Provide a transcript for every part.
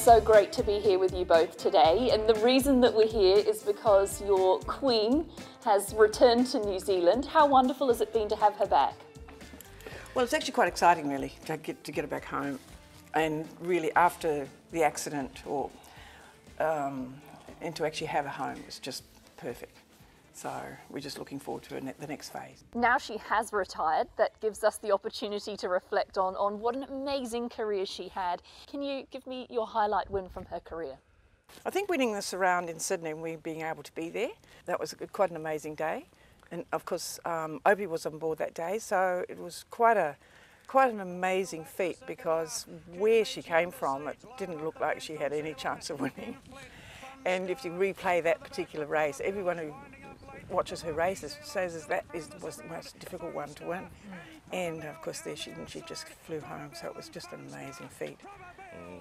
so great to be here with you both today, and the reason that we're here is because your queen has returned to New Zealand. How wonderful has it been to have her back? Well, it's actually quite exciting, really, to get her back home, and really after the accident, and to actually have her home is just perfect. So we're just looking forward to the next phase. Now she has retired, that gives us the opportunity to reflect on what an amazing career she had. Can you give me your highlight win from her career? I think winning this around in Sydney and we being able to be there, that was quite an amazing day. And of course, Opie was on board that day, so it was quite an amazing feat, because where she came from, it didn't look like she had any chance of winning. And if you replay that particular race, everyone who watches her races says that was the most difficult one to win. And of course there she just flew home, so it was just an amazing feat.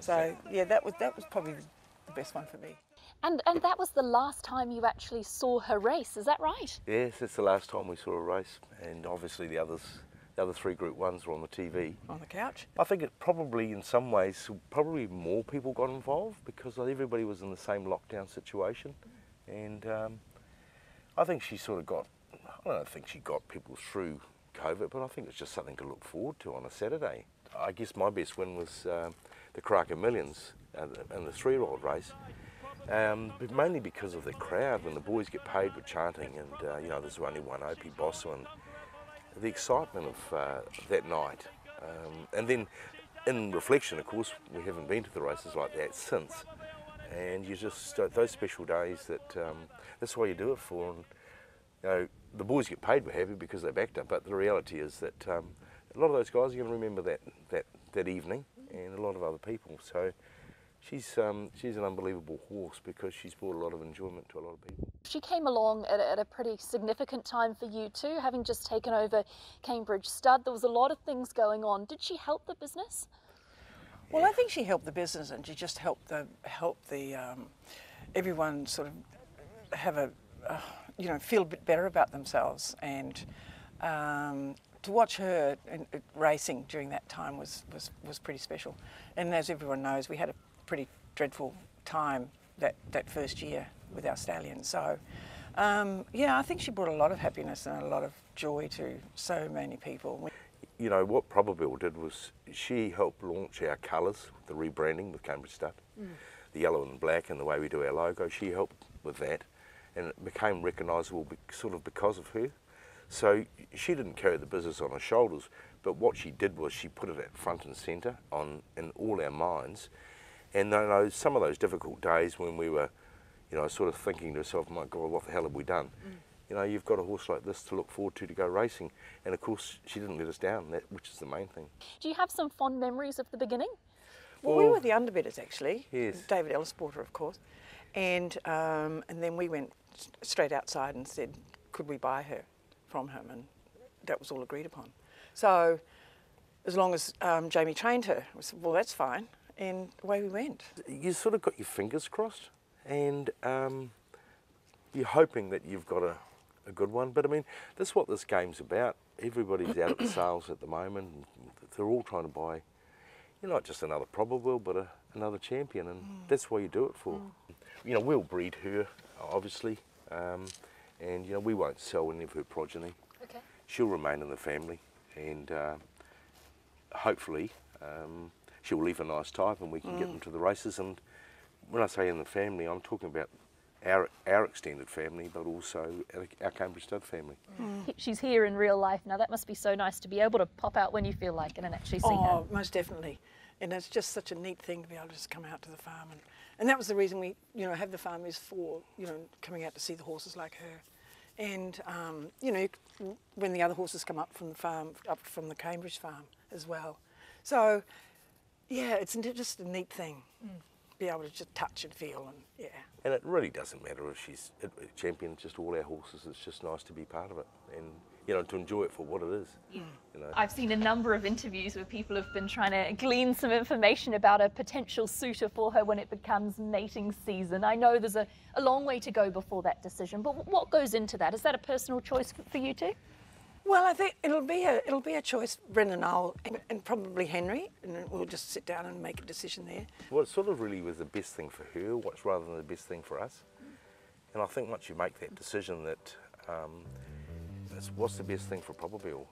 So yeah, that was probably the best one for me. And that was the last time you actually saw her race, is that right? Yes, it's the last time we saw a race, and obviously the other three Group 1s were on the TV. On the couch? I think it probably, in some ways, probably more people got involved because everybody was in the same lockdown situation. And I think she sort of I don't think she got people through COVID, but I think it's just something to look forward to on a Saturday. I guess my best win was the Karaka Millions in the 3-year-old race. But mainly because of the crowd. When the boys get paid with chanting, and you know, there's only one Opie, Bosson, the excitement of that night. And then in reflection, of course, we haven't been to the races like that since, and you just, those special days, that's why you do it for. And you know, the boys get paid, we're happy because they backed up, but the reality is that a lot of those guys are going to remember that evening, and a lot of other people. So she's an unbelievable horse because she's brought a lot of enjoyment to a lot of people. She came along at a pretty significant time for you too, having just taken over Cambridge Stud. There was a lot of things going on. Did she help the business? Well, I think she helped the business, and she just helped everyone sort of have feel a bit better about themselves, and to watch her racing during that time was pretty special. And as everyone knows, we had a pretty dreadful time that first year with our stallions. So yeah, I think she brought a lot of happiness and a lot of joy to so many people. You know, what Probabeel did was she helped launch our colours, the rebranding with Cambridge Stud, the yellow and black, and the way we do our logo. She helped with that, and it became recognisable sort of because of her. So she didn't carry the business on her shoulders, but what she did was she put it at front and centre in all our minds. And you know, some of those difficult days when we were, you know, sort of thinking to ourselves, my God, what the hell have we done? You know, you've got a horse like this to look forward to go racing. And of course, she didn't let us down, which is the main thing. Do you have some fond memories of the beginning? Well, we were the underbidders, actually. Yes. David Ellis-Porter, of course. And then we went straight outside and said, could we buy her from him? And that was all agreed upon. So as long as Jamie trained her, we said, well, that's fine. And away we went. You sort of got your fingers crossed, and you're hoping that you've got a good one. But I mean, that's what this game's about. Everybody's out at the sales at the moment. They're all trying to buy, you know, not just another Probabeel, but another champion, and that's why you do it for. You know, we'll breed her, obviously, and you know, we won't sell any of her progeny. Okay. She'll remain in the family, and hopefully she'll leave a nice type, and we can get them to the races. And when I say in the family, I'm talking about our extended family, but also our Cambridge Stud family. She's here in real life now. That must be so nice to be able to pop out when you feel like it and actually see her. Oh, most definitely. And it's just such a neat thing to be able to just come out to the farm. And that was the reason we, you know, have the farm, is for, you know, coming out to see the horses like her. And, you know, when the other horses come up from the farm, up from the Cambridge farm as well. So, yeah, it's just a neat thing. Be able to just touch and feel, and yeah. And it really doesn't matter if she's a champion, just all our horses. It's just nice to be part of it, and you know, to enjoy it for what it is. You know. I've seen a number of interviews where people have been trying to glean some information about a potential suitor for her when it becomes mating season. I know there's a long way to go before that decision, but what goes into that? Is that a personal choice for you too? Well, I think it'll be a choice, Brendan and I'll, and probably Henry, and we'll just sit down and make a decision there. Well, it sort of really was the best thing for her, what's rather than the best thing for us. And I think once you make that decision that what's the best thing for Probabeel,